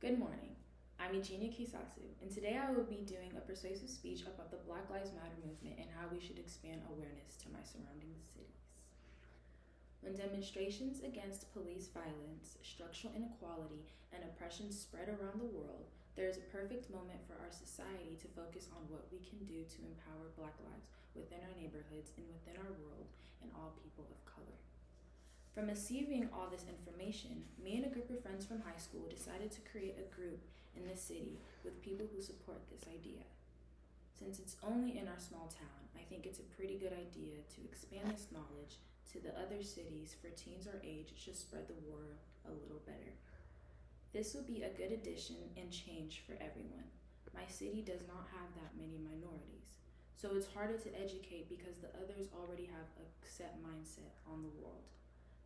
Good morning. I'm Eugenia Kisasu, and today I will be doing a persuasive speech about the Black Lives Matter movement and how we should expand awareness to my surrounding cities. When demonstrations against police violence, structural inequality, and oppression spread around the world, there is a perfect moment for our society to focus on what we can do to empower Black lives within our neighborhoods and within our world and all people of color. From receiving all this information, me and a group of friends from high school decided to create a group in the city with people who support this idea. Since it's only in our small town, I think it's a pretty good idea to expand this knowledge to the other cities for teens our age to spread the word a little better. This will be a good addition and change for everyone. My city does not have that many minorities, so it's harder to educate because the others already have a set mindset on the world.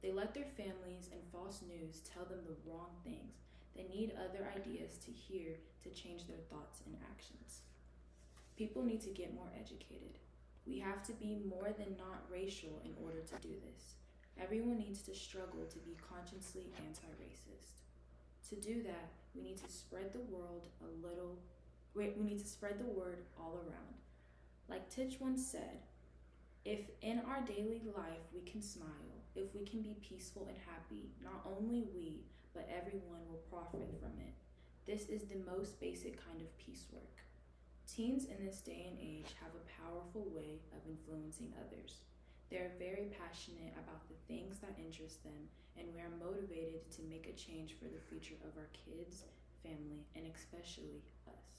They let their families and false news tell them the wrong things. They need other ideas to hear to change their thoughts and actions. People need to get more educated. We have to be more than not racial in order to do this. Everyone needs to struggle to be consciously anti-racist. To do that, we need to spread the word all around. Like Titch once said, if in our daily life we can smile, if we can be peaceful and happy, not only we, but everyone will profit from it. This is the most basic kind of peace work. Teens in this day and age have a powerful way of influencing others. They are very passionate about the things that interest them, and we are motivated to make a change for the future of our kids, family, and especially us.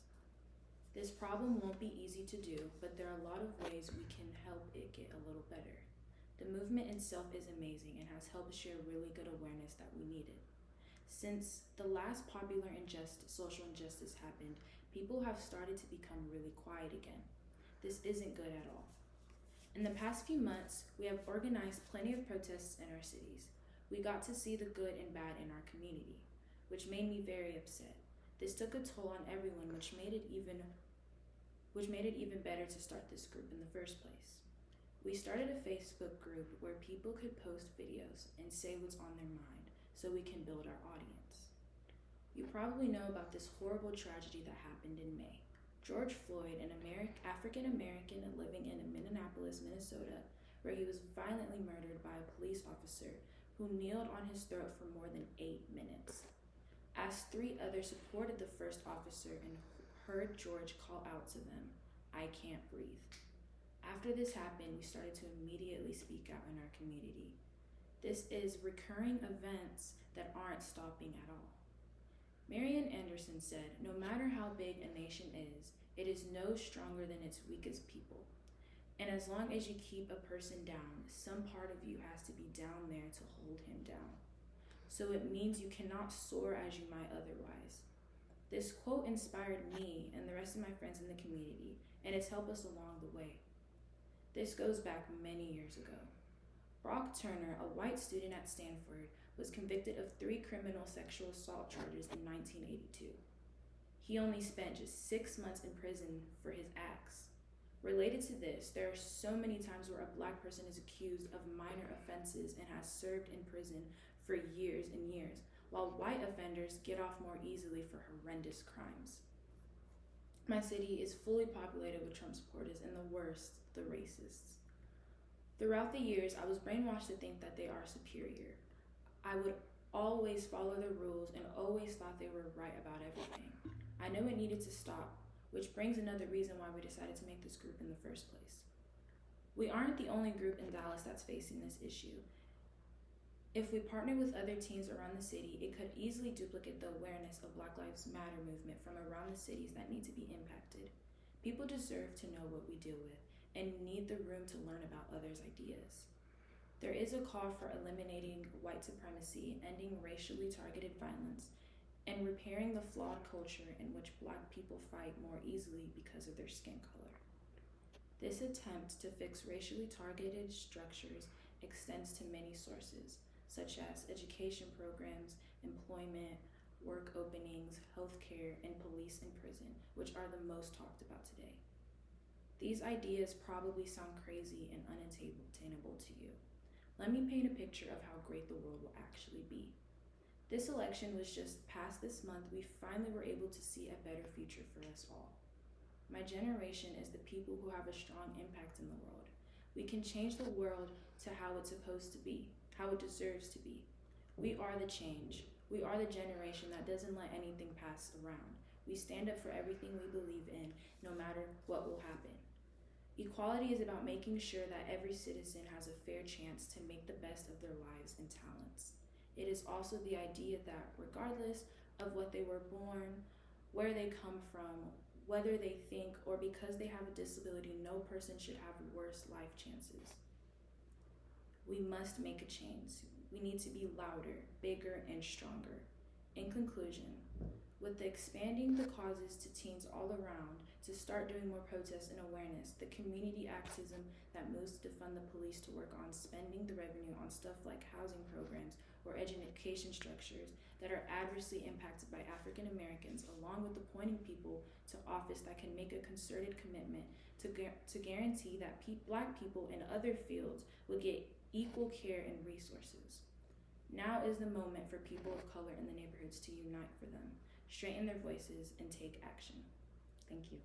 This problem won't be easy to do, but there are a lot of ways we can help it get a little better. The movement itself is amazing and has helped share really good awareness that we needed. Since the last popular social injustice happened, people have started to become really quiet again. This isn't good at all. In the past few months, we have organized plenty of protests in our cities. We got to see the good and bad in our community, which made me very upset. This took a toll on everyone, which made it even better to start this group in the first place. We started a Facebook group where people could post videos and say what's on their mind so we can build our audience. You probably know about this horrible tragedy that happened in May. George Floyd, an African American living in Minneapolis, Minnesota, where he was violently murdered by a police officer who kneeled on his throat for more than 8 minutes. As 3 others supported the first officer and heard George call out to them, "I can't breathe." After this happened, we started to immediately speak out in our community. This is recurring events that aren't stopping at all. Marian Anderson said, "No matter how big a nation is, it is no stronger than its weakest people. And as long as you keep a person down, some part of you has to be down there to hold him down. So it means you cannot soar as you might otherwise." This quote inspired me and the rest of my friends in the community, and it's helped us along the way. This goes back many years ago. Brock Turner, a white student at Stanford, was convicted of 3 criminal sexual assault charges in 1982. He only spent just 6 months in prison for his acts. Related to this, there are so many times where a Black person is accused of minor offenses and has served in prison for years and years, while white offenders get off more easily for horrendous crimes. My city is fully populated with Trump supporters, and the worst, the racists. Throughout the years, I was brainwashed to think that they are superior. I would always follow the rules and always thought they were right about everything. I know it needed to stop, which brings another reason why we decided to make this group in the first place. We aren't the only group in Dallas that's facing this issue. If we partner with other teams around the city, it could easily duplicate the awareness of Black Lives Matter movement from around the cities that need to be impacted. People deserve to know what we deal with and need the room to learn about others' ideas. There is a call for eliminating white supremacy, ending racially targeted violence, and repairing the flawed culture in which Black people fight more easily because of their skin color. This attempt to fix racially targeted structures extends to many sources, such as education programs, employment, work openings, healthcare, and police and prison, which are the most talked about today. These ideas probably sound crazy and unattainable to you. Let me paint a picture of how great the world will actually be. This election was just passed this month. We finally were able to see a better future for us all. My generation is the people who have a strong impact in the world. We can change the world to how it's supposed to be, how it deserves to be. We are the change. We are the generation that doesn't let anything pass around. We stand up for everything we believe in, no matter what will happen. Equality is about making sure that every citizen has a fair chance to make the best of their lives and talents. It is also the idea that regardless of what they were born, where they come from, whether they think, or because they have a disability, no person should have worse life chances. We must make a change. We need to be louder, bigger, and stronger. In conclusion, with the expanding the causes to teens all around, to start doing more protests and awareness, the community activism that moves to defund the police to work on spending the revenue on stuff like housing programs or education structures that are adversely impacted by African Americans, along with appointing people to office that can make a concerted commitment to guarantee that Black people in other fields will get equal care and resources. Now is the moment for people of color in the neighborhoods to unite for them, straighten their voices, and take action. Thank you.